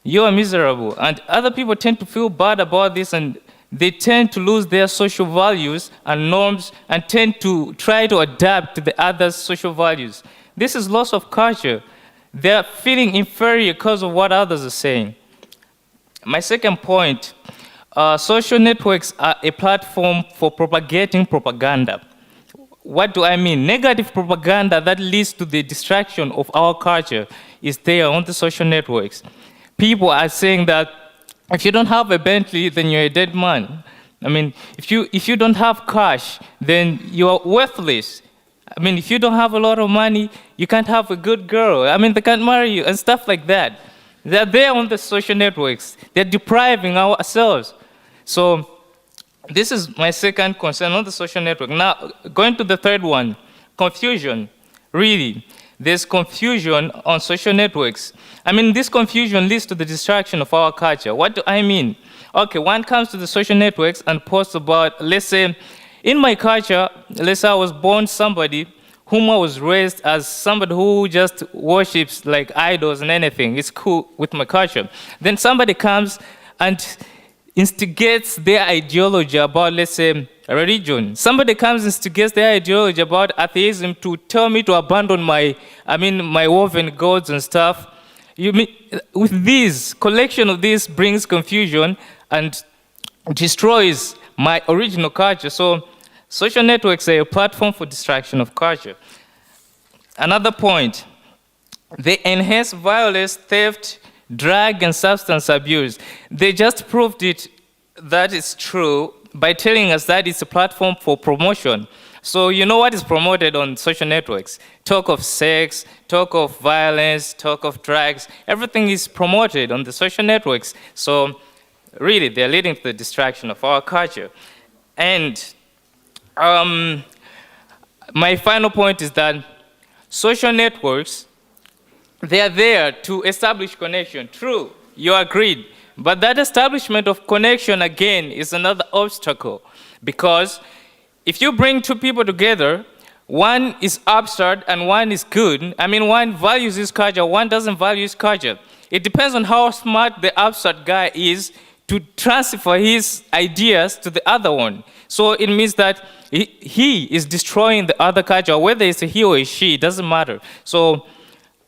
You are miserable. And other people tend to feel bad about this and they tend to lose their social values and norms and tend to try to adapt to the other's social values. This is loss of culture. They're feeling inferior because of what others are saying. My second point, social networks are a platform for propagating propaganda. What do I mean? Negative propaganda that leads to the distraction of our culture is there on the social networks. People are saying that if you don't have a Bentley, then you're a dead man. I mean, if you don't have cash, then you're worthless. I mean, if you don't have a lot of money, you can't have a good girl. I mean, they can't marry you and stuff like that. They're there on the social networks. They're depriving ourselves. So this is my second concern on the social network. Now, going to the third one, confusion. Really, there's confusion on social networks. I mean, this confusion leads to the distraction of our culture. What do I mean? Okay, one comes to the social networks and posts about, let's say, in my culture, let's say I was born somebody whom I was raised as somebody who just worships like idols and anything. It's cool with my culture. Then somebody comes and instigates their ideology about, let's say, religion. Somebody comes and instigates their ideology about atheism to tell me to abandon my woven gods and stuff. With this, collection of this brings confusion and destroys my original culture. So social networks are a platform for distraction of culture. Another point, they enhance violence, theft, drug and substance abuse. They just proved it that it's true by telling us that it's a platform for promotion. So you know what is promoted on social networks? Talk of sex, talk of violence, talk of drugs. Everything is promoted on the social networks. So really, they're leading to the distraction of our culture. And my final point is that social networks they are there to establish connection. True, you agreed. But that establishment of connection, again, is another obstacle. Because if you bring two people together, one is absurd and one is good. I mean, one values his culture, one doesn't value his culture. It depends on how smart the absurd guy is to transfer his ideas to the other one. So it means that he is destroying the other culture, whether it's a he or a she, it doesn't matter. So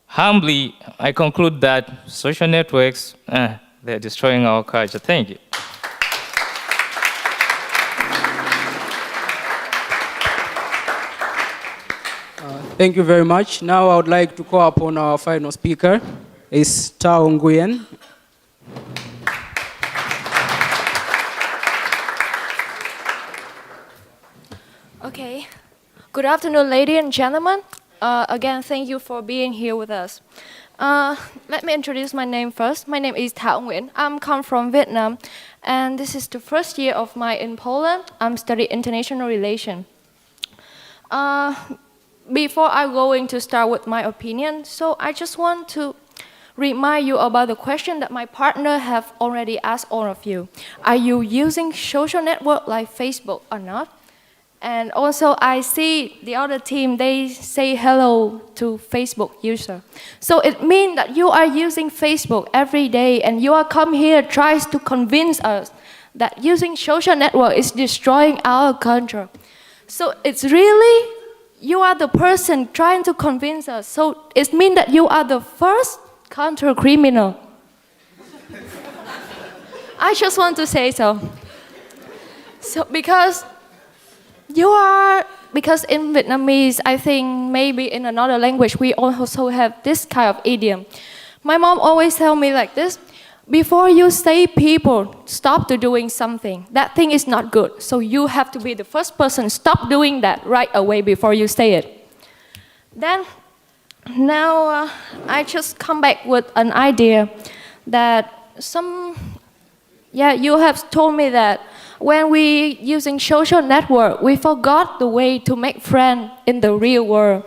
humbly, I conclude that social networks, they're destroying our culture. Thank you. Thank you very much. Now I would like to call upon our final speaker, is Thao. Okay. Good afternoon, ladies and gentlemen. Again, thank you for being here with us. Let me introduce my name first. My name is Thao. I'm come from Vietnam, and this is the first year of my in Poland. I'm studying international relations. Before I'm going to start with my opinion, so I just want to remind you about the question that my partner have already asked all of you. Are you using social network like Facebook or not? And also I see the other team, they say hello to Facebook user. So it means that you are using Facebook every day and you are come here tries to convince us that using social network is destroying our culture. So it's really, you are the person trying to convince us. So it means that you are the first counter criminal. I just want to say so. So because in Vietnamese, I think maybe in another language, we also have this kind of idiom. My mom always tell me like this, before you say people stop to doing something, that thing is not good. So you have to be the first person, stop doing that right away before you say it. Then, now I just come back with an idea that you have told me that when we using social network, we forgot the way to make friends in the real world.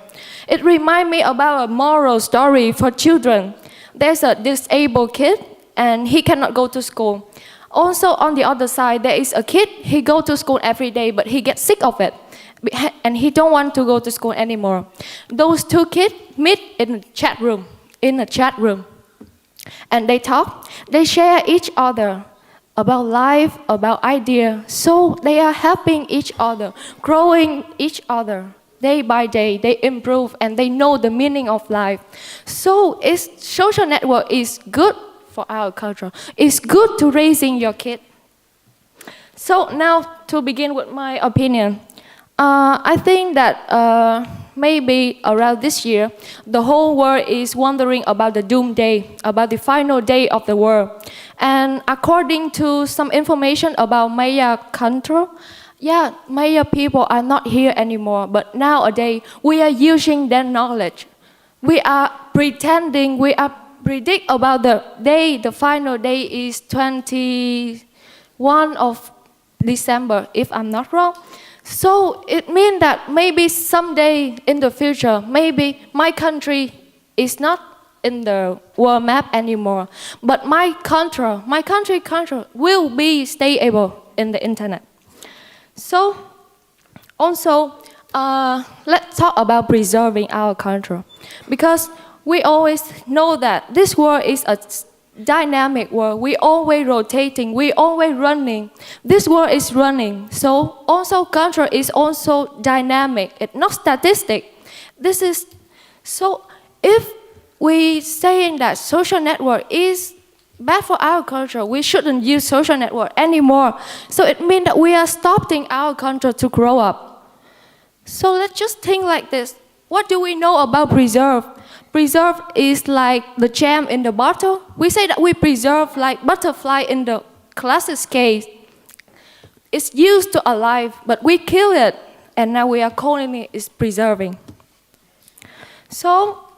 It reminds me about a moral story for children. There's a disabled kid and he cannot go to school. Also on the other side, there is a kid, he go to school every day, but he gets sick of it. And he don't want to go to school anymore. Those two kids meet in a chat room. And they talk, they share each other about life, about ideas. So they are helping each other, growing each other. Day by day, they improve and they know the meaning of life. So social network is good for our culture. It's good to raising your kid. So now to begin with my opinion. I think that maybe around this year, the whole world is wondering about the doomsday, about the final day of the world. And according to some information about Maya country, Maya people are not here anymore, but nowadays we are using their knowledge. We are pretending, we are predict about the day, the final day is 21 of December, if I'm not wrong. So it means that maybe someday in the future, maybe my country is not in the world map anymore, but my country will be stable in the internet. So also, let's talk about preserving our culture, because we always know that this world is a dynamic world. We always rotating, we always running. This world is running. So also culture is also dynamic. It's not statistic. This is so if we saying that social network is bad for our culture, we shouldn't use social network anymore. So it means that we are stopping our culture to grow up. So let's just think like this. What do we know about preserve? Preserve is like the gem in the bottle. We say that we preserve like butterfly in the classic case. It's used to alive, but we kill it, and now we are calling it is preserving. So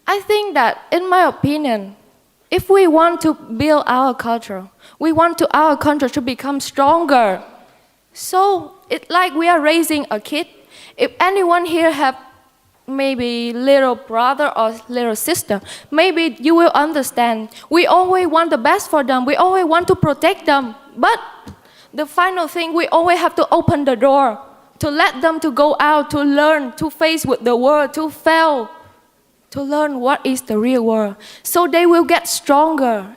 I think that, in my opinion, if we want to build our culture, we want our culture to become stronger. So it's like we are raising a kid. If anyone here have maybe little brother or little sister, maybe you will understand. We always want the best for them. We always want to protect them. But the final thing, we always have to open the door to let them to go out, to learn, to face with the world, to fail, to learn what is the real world. So they will get stronger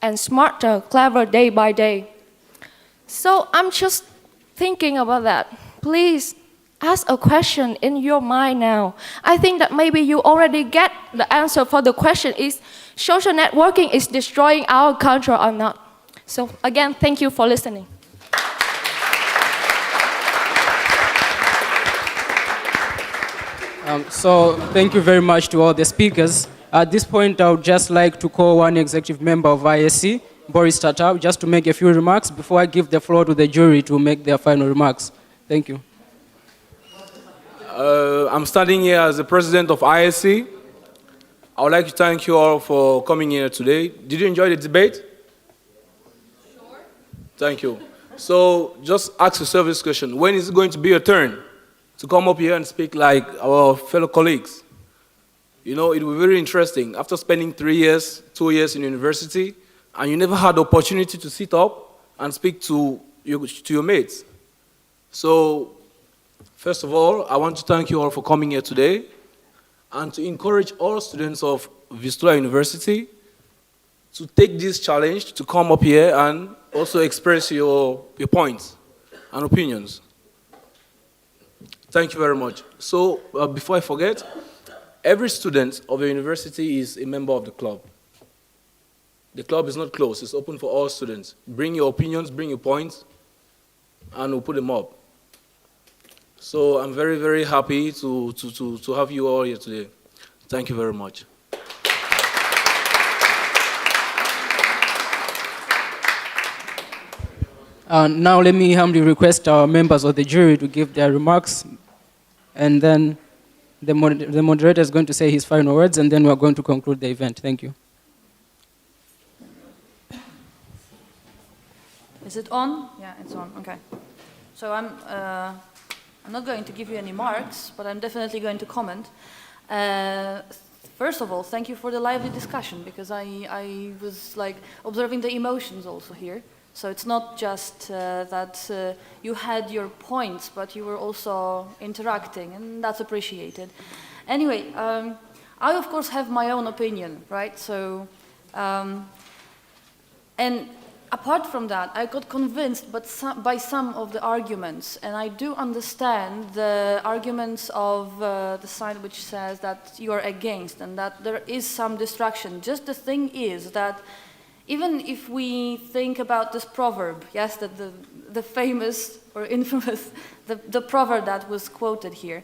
and smarter, clever day by day. So I'm just thinking about that. Please ask a question in your mind now. I think that maybe you already get the answer for the question is social networking is destroying our culture or not. So again, thank you for listening. So thank you very much to all the speakers. At this point, I would just like to call one executive member of ISC, Boris Thao, just to make a few remarks before I give the floor to the jury to make their final remarks. Thank you. I'm standing here as the president of ISC. I would like to thank you all for coming here today. Did you enjoy the debate? Sure. Thank you. So just ask yourself this question. When is it going to be your turn to come up here and speak like our fellow colleagues? You know, it will be very interesting. After spending 2 years in university, and you never had the opportunity to sit up and speak to your mates. So, first of all, I want to thank you all for coming here today and to encourage all students of Vistula University to take this challenge, to come up here and also express your points and opinions. Thank you very much. So, before I forget, every student of the university is a member of the club. The club is not closed, it's open for all students. Bring your opinions, bring your points, and we'll put them up. So I'm very, very happy to have you all here today. Thank you very much. Now let me humbly request our members of the jury to give their remarks, and then the moderator is going to say his final words, and then we're going to conclude the event. Thank you. Is it on? Yeah, it's on. Okay. So I'm not going to give you any marks, but I'm definitely going to comment. First of all, thank you for the lively discussion, because I was like observing the emotions also here. So it's not just that you had your points, but you were also interacting, and that's appreciated. Anyway, I of course have my own opinion, right? So, and apart from that, I got convinced by some of the arguments, and I do understand the arguments of the side which says that you are against and that there is some distraction. Just the thing is that even if we think about this proverb, yes, that the famous or infamous, the proverb that was quoted here,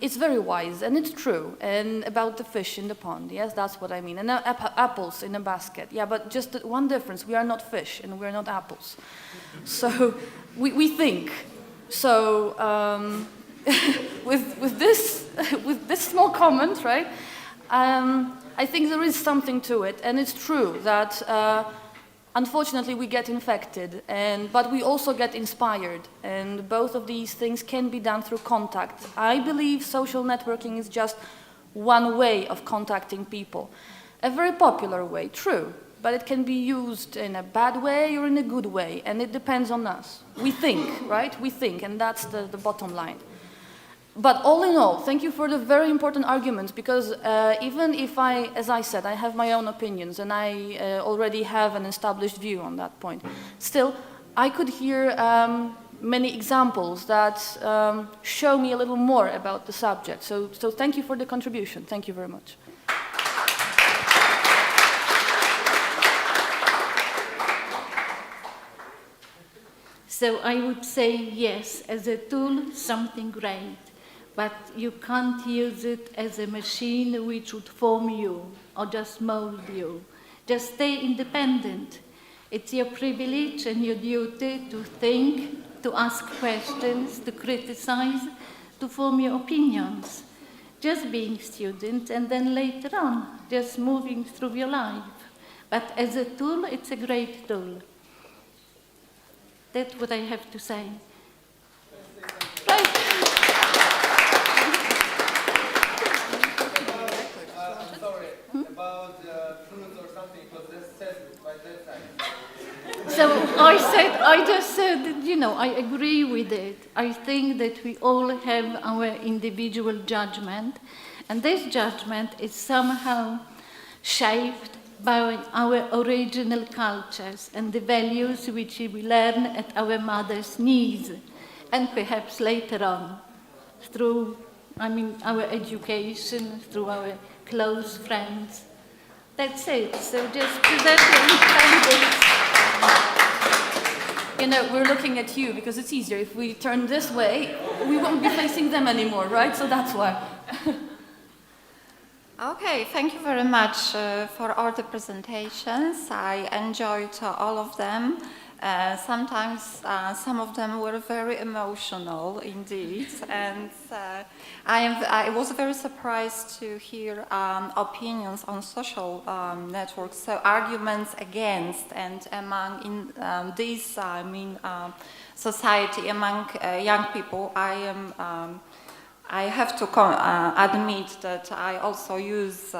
it's very wise, and it's true, and about the fish in the pond, yes, that's what I mean, and apples in a basket, yeah, but just one difference, we are not fish, and we are not apples. So, we think. So, with this small comment, right, I think there is something to it, and it's true that unfortunately we get infected, but we also get inspired, and both of these things can be done through contact. I believe social networking is just one way of contacting people. A very popular way, true, but it can be used in a bad way or in a good way, and it depends on us. We think, right? We think, and that's the bottom line. But all in all, thank you for the very important arguments, because even if as I said, I have my own opinions and I already have an established view on that point, still, I could hear many examples that show me a little more about the subject. So thank you for the contribution. Thank you very much. So I would say yes, as a tool, something great. But you can't use it as a machine which would form you or just mold you. Just stay independent. It's your privilege and your duty to think, to ask questions, to criticize, to form your opinions. Just being student and then later on, just moving through your life. But as a tool, it's a great tool. That's what I have to say. Right. So I just said that, you know, I agree with it. I think that we all have our individual judgment, and this judgment is somehow shaped by our original cultures and the values which we learn at our mother's knees, and perhaps later on through, our education, through our close friends. That's it. So just presenting candidates. You know, we're looking at you because it's easier. If we turn this way, we won't be facing them anymore, right? So that's why. Okay, thank you very much for all the presentations. I enjoyed all of them. Sometimes some of them were very emotional indeed, and I was very surprised to hear opinions on social networks, so arguments against and among in this society among young people. I have to admit that I also use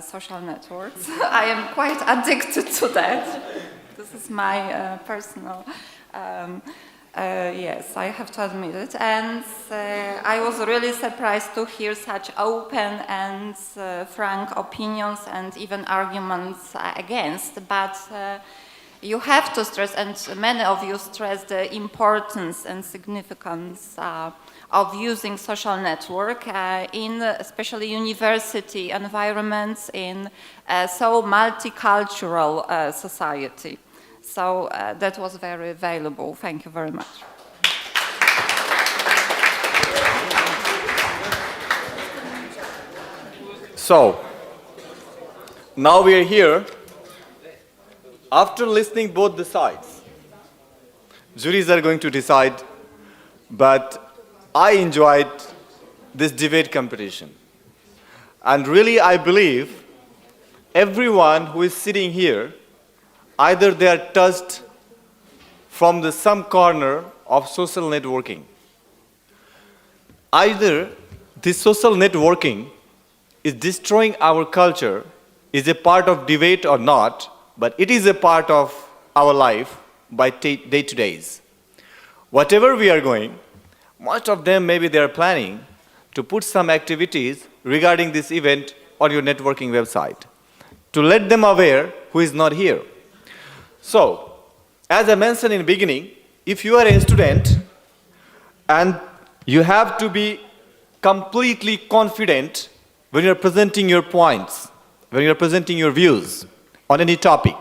social networks. I am quite addicted to that. This is my personal, yes, I have to admit it. And I was really surprised to hear such open and frank opinions and even arguments against. But you have to stress, and many of you stress, the importance and significance of using social network in especially university environments in so multicultural society. So that was very valuable. Thank you very much. So, now we are here. After listening both the sides, juries are going to decide, but I enjoyed this debate competition. And really, I believe everyone who is sitting here, either they are touched from some corner of social networking. Either this social networking is destroying our culture, is a part of debate or not, but it is a part of our life by day to days. Whatever we are going, most of them maybe they are planning to put some activities regarding this event on your networking website to let them aware who is not here. So, as I mentioned in the beginning, if you are a student and you have to be completely confident when you are presenting your points, when you are presenting your views on any topic.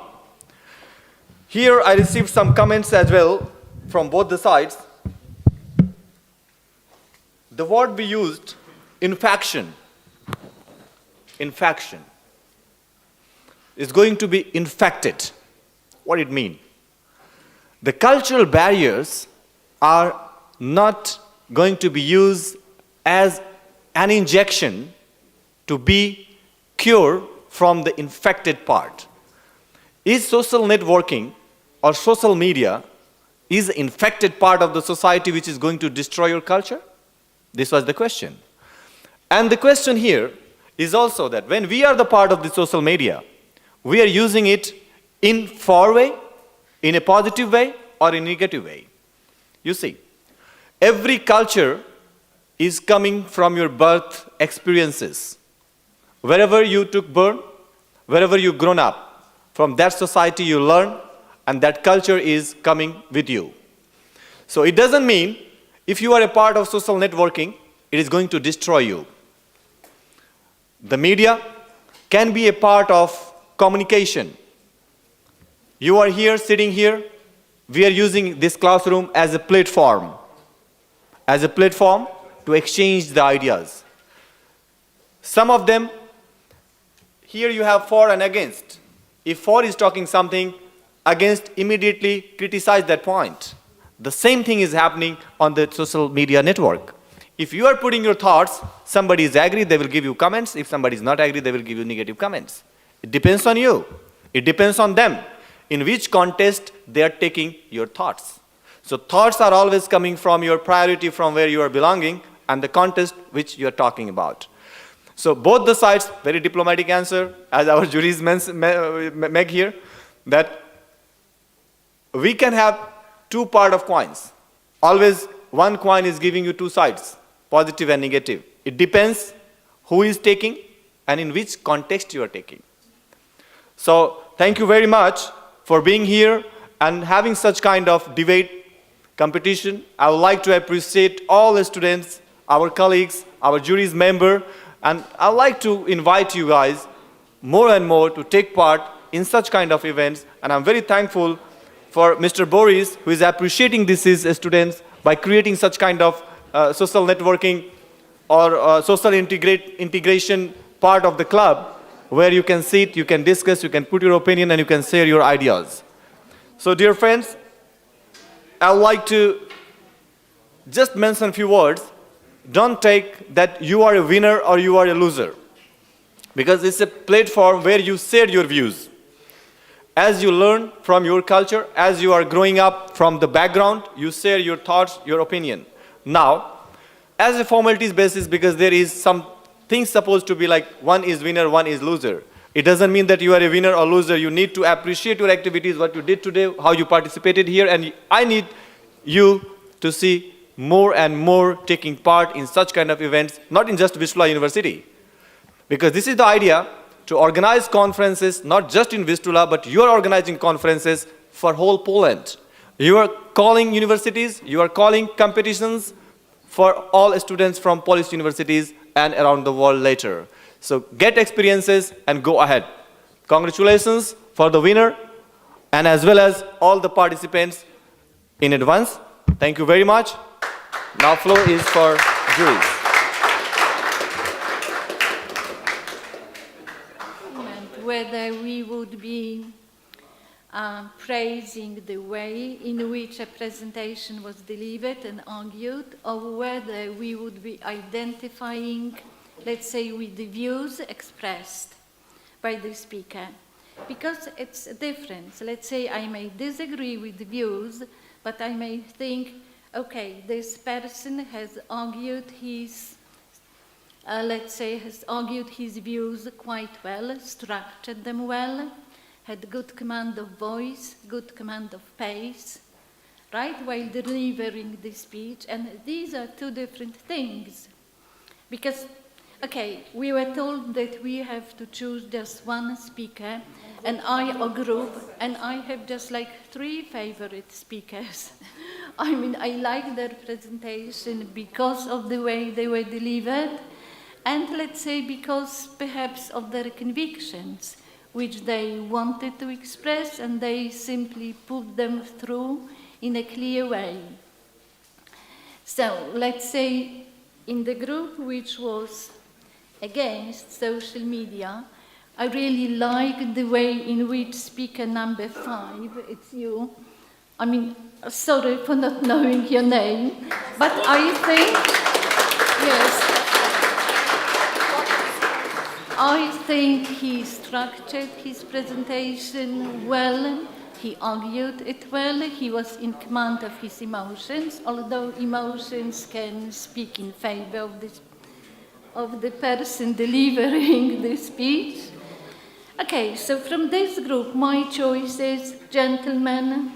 Here I received some comments as well from both the sides. The word we used, infaction, is going to be infected. What it mean? The cultural barriers are not going to be used as an injection to be cured from the infected part. Is social networking or social media is the infected part of the society which is going to destroy your culture? This was the question. And the question here is also that when we are the part of the social media, we are using it in far way, in a positive way, or in a negative way. You see, every culture is coming from your birth experiences. Wherever you took birth, wherever you grown up, from that society you learn, and that culture is coming with you. So it doesn't mean if you are a part of social networking, it is going to destroy you. The media can be a part of communication. You are here, sitting here, we are using this classroom as a platform to exchange the ideas. Some of them, here you have for and against. If for is talking something, against immediately criticize that point. The same thing is happening on the social media network. If you are putting your thoughts, somebody is agree, they will give you comments. If somebody is not agree, they will give you negative comments. It depends on you. It depends on them. In which context they are taking your thoughts. So thoughts are always coming from your priority, from where you are belonging, and the context which you are talking about. So both the sides, very diplomatic answer, as our juries make here, that we can have two parts of coins. Always one coin is giving you two sides, positive and negative. It depends who is taking and in which context you are taking. So thank you very much for being here and having such kind of debate competition. I would like to appreciate all the students, our colleagues, our jury's member, and I would like to invite you guys more and more to take part in such kind of events. And I'm very thankful for Mr. Boris, who is appreciating these students by creating such kind of social networking or social integration part of the club, where you can sit, you can discuss, you can put your opinion, and you can share your ideas. So dear friends, I would like to just mention a few words. Don't take that you are a winner or you are a loser, because it's a platform where you share your views. As you learn from your culture, as you are growing up from the background, you share your thoughts, your opinion. Now, as a formalities basis, because there is some things supposed to be like one is winner, one is loser. It doesn't mean that you are a winner or loser. You need to appreciate your activities, what you did today, how you participated here, and I need you to see more and more taking part in such kind of events, not in just Vistula University. Because this is the idea, to organize conferences, not just in Vistula, but you are organizing conferences for whole Poland. You are calling universities, you are calling competitions for all students from Polish universities and around the world later. So get experiences and go ahead. Congratulations for the winner and as well as all the participants in advance. Thank you very much. Now floor is for juries. Whether we would be praising the way in which a presentation was delivered and argued, or whether we would be identifying, let's say, with the views expressed by the speaker. Because it's a difference. Let's say I may disagree with the views, but I may think, okay, this person has argued his has argued his views quite well, structured them well, had good command of voice, good command of pace, right, while delivering the speech. And these are two different things. Because, okay, we were told that we have to choose just one speaker, and a group, and I have just like 3 favorite speakers. I mean, I like their presentation because of the way they were delivered, and let's say because perhaps of their convictions, which they wanted to express, and they simply put them through in a clear way. So let's say in the group which was against social media, I really like the way in which speaker number 5, it's you, I mean, sorry for not knowing your name, but I think, yes, I think he structured his presentation well, he argued it well, he was in command of his emotions, although emotions can speak in favor of the person delivering the speech. Okay, so from this group, my choice is gentlemen.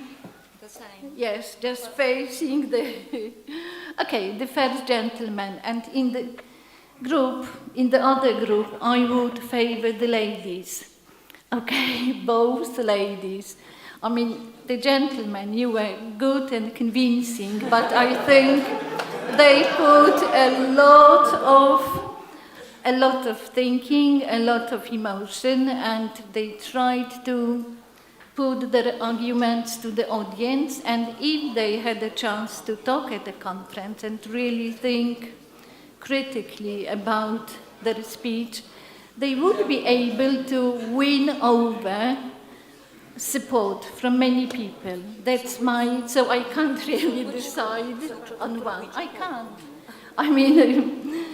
The same. Yes, just facing the... Okay, the first gentleman, and in the group, in the other group, I would favor the ladies. Okay, both ladies. I mean, the gentlemen, you were good and convincing, but I think they put a lot of thinking, a lot of emotion, and they tried to put their arguments to the audience, and if they had a chance to talk at the conference and really think critically about their speech, they would be able to win over support from many people. That's so I can't really decide on one. I can't. I mean,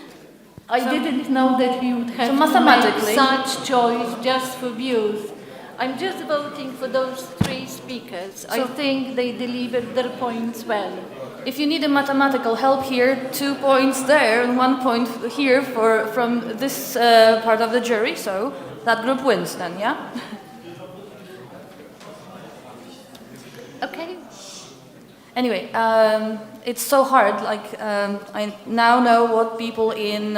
I didn't know that we would have to make such choice just for views. I'm just voting for those 3 speakers. I think they delivered their points well. if you need a mathematical help here, 2 points there and 1 point here from this part of the jury, so that group wins then, yeah? Okay. Anyway, it's so hard. Like I now know what people in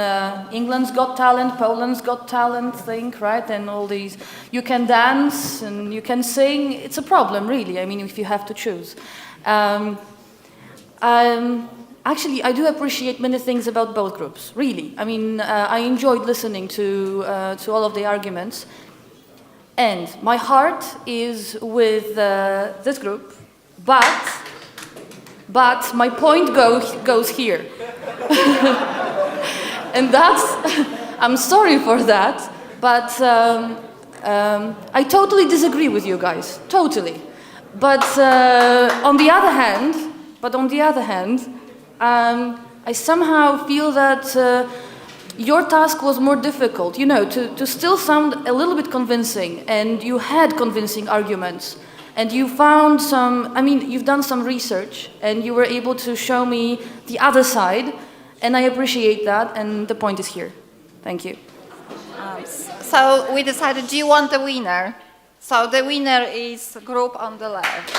England's Got Talent, Poland's Got Talent think, right? And all these, you can dance and you can sing. It's a problem, really. I mean, if you have to choose. Actually, I do appreciate many things about both groups. Really, I mean, I enjoyed listening to all of the arguments. And my heart is with this group, but my point goes here. And that's, I'm sorry for that, but I totally disagree with you guys, totally. But on the other hand, I somehow feel that your task was more difficult, you know, to still sound a little bit convincing, and you had convincing arguments. And you found some, I mean, you've done some research, and you were able to show me the other side, and I appreciate that, and the point is here. Thank you. So we decided, do you want the winner? So the winner is group on the left.